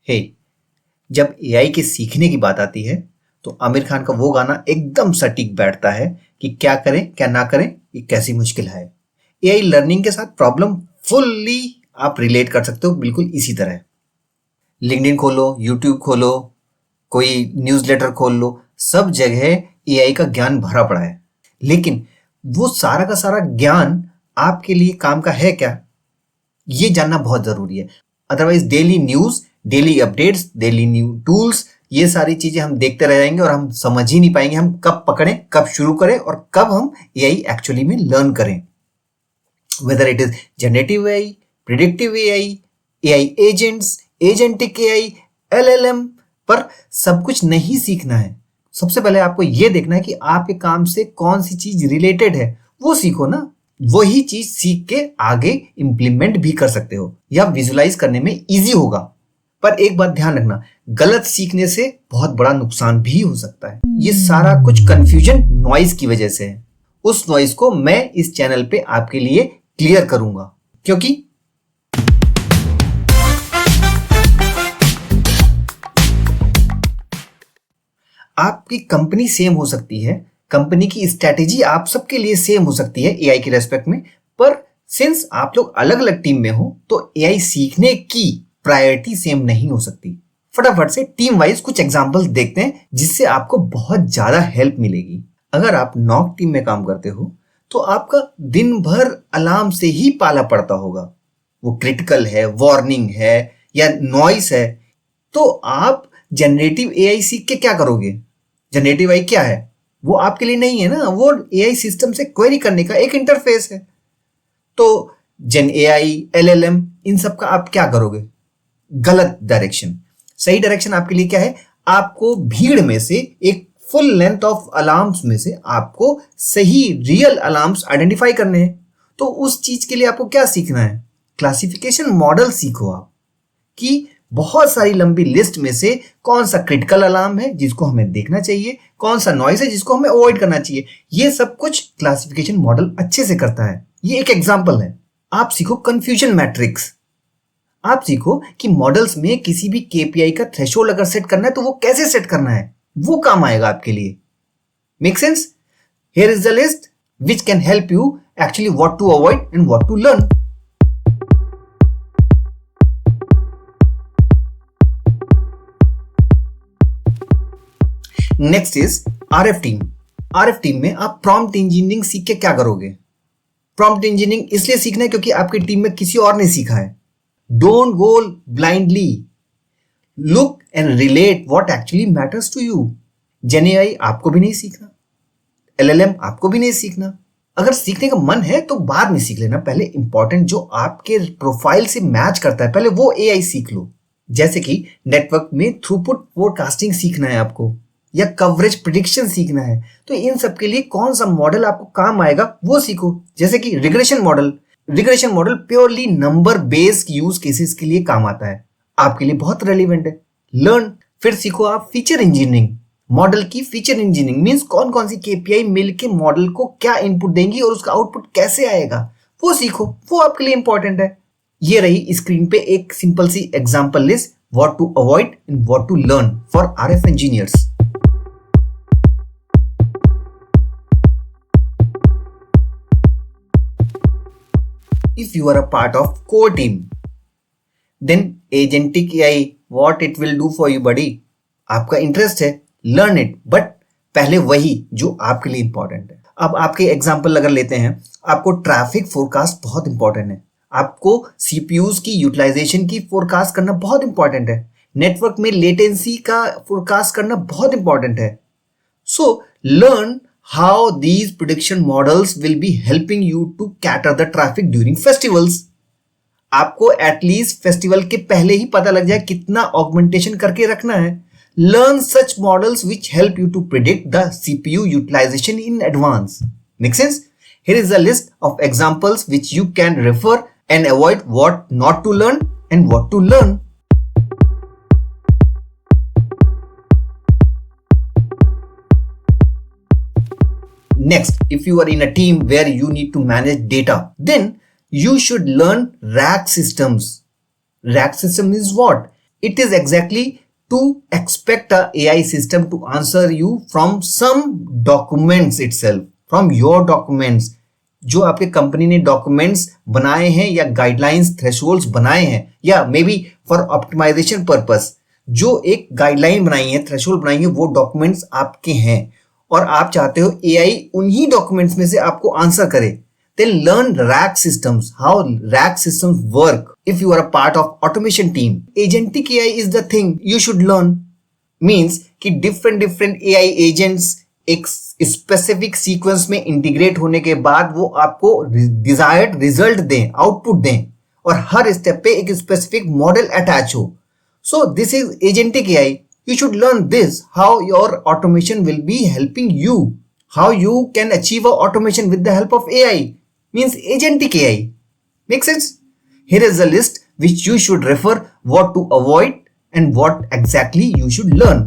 हे, जब एआई के सीखने की बात आती है तो आमिर खान का वो गाना एकदम सटीक बैठता है कि क्या करें क्या ना करें, ये कैसी मुश्किल है। एआई लर्निंग के साथ प्रॉब्लम फुल्ली आप रिलेट कर सकते हो, बिल्कुल इसी तरह। लिंक्डइन खोलो, यूट्यूब खोलो, कोई न्यूज़लेटर खोल लो, सब जगह एआई का ज्ञान भरा पड़ा है। लेकिन वो सारा का सारा ज्ञान आपके लिए काम का है क्या, ये जानना बहुत जरूरी है। Otherwise daily news, daily updates, daily new tools, ये सारी चीजें हम देखते रह जाएंगे और हम समझ ही नहीं पाएंगे हम कब पकड़ें, कब शुरू करें और कब हम एआई एक्चुअली में लर्न करें। Whether it is generative AI, predictive AI, AI agents, agentic AI, LLM, पर सब कुछ नहीं सीखना है। सबसे पहले आपको यह देखना है कि आपके काम से कौन सी चीज रिलेटेड है, वो सीखो ना। वही चीज सीख के आगे इंप्लीमेंट भी कर सकते हो या विजुलाइज करने में इजी होगा। पर एक बात ध्यान रखना, गलत सीखने से बहुत बड़ा नुकसान भी हो सकता है। ये सारा कुछ कंफ्यूजन नॉइज की वजह से है। उस नॉइज को मैं इस चैनल पे आपके लिए क्लियर करूंगा, क्योंकि आपकी कंपनी सेम हो सकती है, कंपनी की स्ट्रैटेजी आप सबके लिए सेम हो सकती है एआई के रेस्पेक्ट में, पर सिंस आप लोग अलग अलग टीम में हो तो एआई सीखने की प्रायोरिटी सेम नहीं हो सकती। फटाफट से टीम वाइज कुछ एग्जांपल्स देखते हैं जिससे आपको बहुत ज्यादा हेल्प मिलेगी। अगर आप नॉक टीम में काम करते हो तो आपका दिन भर अलार्म से ही पाला पड़ता होगा। वो क्रिटिकल है, वार्निंग है या नॉइस है, तो आप जनरेटिव एआई सीख के क्या करोगे? जनरेटिव एआई क्या है? वो आपके लिए नहीं है ना, वो एआई सिस्टम से क्वेरी करने का एक इंटरफेस है। तो जेन एआई, एलएलएम, इन सब का आप क्या करोगे? गलत डायरेक्शन। सही डायरेक्शन आपके लिए क्या है? आपको भीड़ में से एक फुल लेंथ ऑफ अलार्म्स में से आपको सही रियल अलार्म्स आइडेंटिफाई करने हैं। तो उस चीज के लिए आपको क्या सीखना है? क्लासिफिकेशन मॉडल सीखो आप, कि बहुत सारी लंबी लिस्ट में से कौन सा क्रिटिकल अलार्म है जिसको हमें देखना चाहिए, कौन सा नॉइस है जिसको हमें अवॉइड करना चाहिए। ये सब कुछ क्लासिफिकेशन मॉडल अच्छे से करता है। ये एक एग्जांपल है। आप सीखो कंफ्यूजन मैट्रिक्स। आप सीखो कि मॉडल्स में किसी भी केपीआई का थ्रेशोल्ड अगर सेट करना है तो वो कैसे सेट करना है, वो काम आएगा आपके लिए। Make sense? Here is the list which can help you actually what to avoid and what to learn. Next is RF team. RF team में आप प्रॉम्प्ट इंजीनियरिंग सीख के क्या करोगे? प्रॉम्प्ट इंजीनियरिंग इसलिए सीखना है क्योंकि आपकी टीम में किसी और ने सीखा है। Don't go blindly, look and relate what actually matters to you. Gen AI आपको भी नहीं सीखना, एलएलएम आपको भी नहीं सीखना। अगर सीखने का मन है तो बाद में सीख लेना, पहले इंपॉर्टेंट जो आपके प्रोफाइल से मैच करता है पहले वो एआई सीख लो। जैसे कि नेटवर्क में थ्रूपुट फोरकास्टिंग सीखना है आपको, या कवरेज प्रिडिक्शन सीखना है, तो इन सब के लिए कौन सा मॉडल आपको काम आएगा वो सीखो। जैसे कि regression model. Regression model purely number based use cases के लिए काम आता है, आपके लिए बहुत रेलिवेंट है। लर्न। फिर सीखो आप फीचर इंजीनियरिंग। मॉडल की फीचर इंजीनियरिंग मींस कौन कौन सी केपीआई मिलके मॉडल को क्या इनपुट देंगी और उसका आउटपुट कैसे आएगा, वो सीखो, वो आपके लिए इंपॉर्टेंट है। ये रही स्क्रीन पे एक सिंपल सी example list, what to avoid and what to learn for RF engineers. If you are a part of core team, then agentic AI, what it will do for you, buddy? आपका interest है, learn it, but पहले वही जो आपके लिए important है। अब आपके एग्जांपल अगर लेते हैं, आपको ट्रैफिक फोरकास्ट बहुत इंपॉर्टेंट है, आपको सीपीयूज की यूटिलाइजेशन की फोरकास्ट करना बहुत इंपॉर्टेंट है, नेटवर्क में लेटेंसी का फोरकास्ट करना बहुत इंपॉर्टेंट है। So learn how these prediction models will be helping you to cater the traffic during festivals. आपको एटलीस्ट फेस्टिवल के पहले ही पता लग जाए कितना ऑगमेंटेशन करके रखना है। Learn such models which help you to predict the CPU utilization in advance. Make sense? Here is a list of examples which you can refer and avoid what not to learn and what to learn. Next, if you are in a team where you need to manage data, then you should learn RAG systems. RAG system is what? It is exactly to expect a AI system to answer you from some documents itself, from your documents. जो आपके company ने documents बनाए हैं या guidelines thresholds बनाए हैं, या may be for optimisation purpose जो एक गाइडलाइन बनाई है, थ्रेशोल्ड बनाई है, वो डॉक्यूमेंट्स आपके हैं और आप चाहते हो एआई उन्हीं डॉक्यूमेंट्स में से आपको आंसर करे. Then learn RAG systems, how RAG systems work. If you are a part of automation team, agentic AI is the thing you should learn. Means कि different AI agents एक specific sequence में integrate होने के बाद वो आपको desired result दें, output दें और हर step पे एक specific model attach हो. So this is agentic AI. You should learn this, how your automation will be helping you, how you can achieve a automation with the help of AI. Means agentic AI. Make sense? Here is a list which you should refer, what to avoid and what exactly you should learn.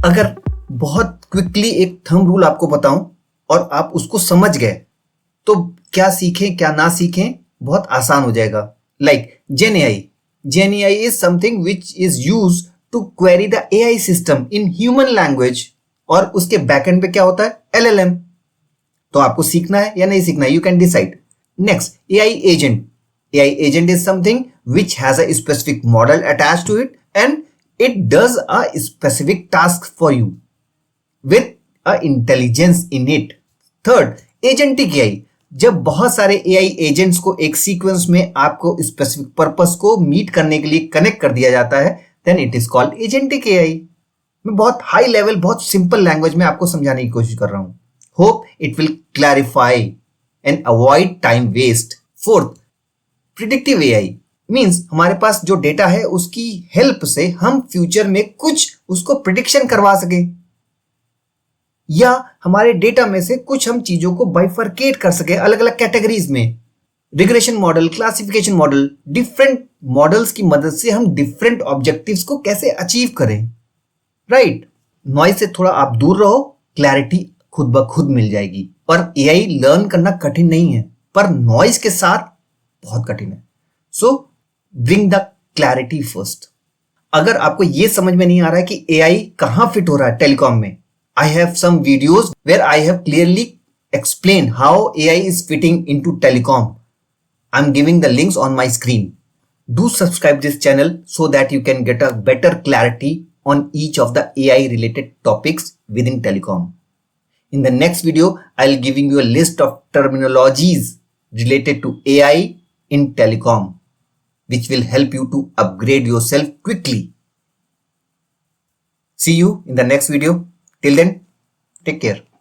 अगर बहुत quickly एक thumb rule आपको बताऊं और आप उसको समझ गए तो क्या सीखें क्या ना सीखें बहुत आसान हो जाएगा. Like Gen AI is something which is used to query the AI system in human language. और उसके बैकएंड पे क्या होता है? LLM. तो आपको सीखना है या नहीं सीखना है, you can decide. Next, AI agent. AI agent is something which has a specific model attached to it and it does a specific task for you with a intelligence in it. Third, agentic AI. जब बहुत सारे AI agents को एक sequence में आपको specific purpose को meet करने के लिए कनेक्ट कर दिया जाता है, then it is called agentic AI. मैं बहुत हाई लेवल, बहुत सिंपल लैंग्वेज में आपको समझाने की कोशिश कर रहा हूं. Hope it will clarify and avoid time waste. Fourth, predictive AI means हमारे पास जो डेटा है उसकी हेल्प से हम फ्यूचर में कुछ उसको प्रिडिक्शन करवा सके या हमारे डेटा में से कुछ हम चीजों को बाइफरकेट कर सके अलग अलग कैटेगरीज में. Regression model, classification model, different models की मदद से हम डिफरेंट ऑब्जेक्टिव्स को कैसे अचीव करें. राइट. नॉइज से थोड़ा आप दूर रहो, क्लैरिटी खुद ब खुद मिल जाएगी. और एआई लर्न करना कठिन नहीं है पर नॉइज के साथ बहुत कठिन है. सो ब्रिंग द क्लैरिटी फर्स्ट. अगर आपको यह समझ में नहीं आ रहा है कि एआई कहां फिट हो रहा है टेलीकॉम में, I have some videos where I have clearly explained how AI is fitting into telecom. I'm giving the links on my screen. Do subscribe this channel so that you can get a better clarity on each of the AI related topics within telecom. In the next video, I'll giving you a list of terminologies related to AI in telecom, which will help you to upgrade yourself quickly. See you in the next video. Till then, take care.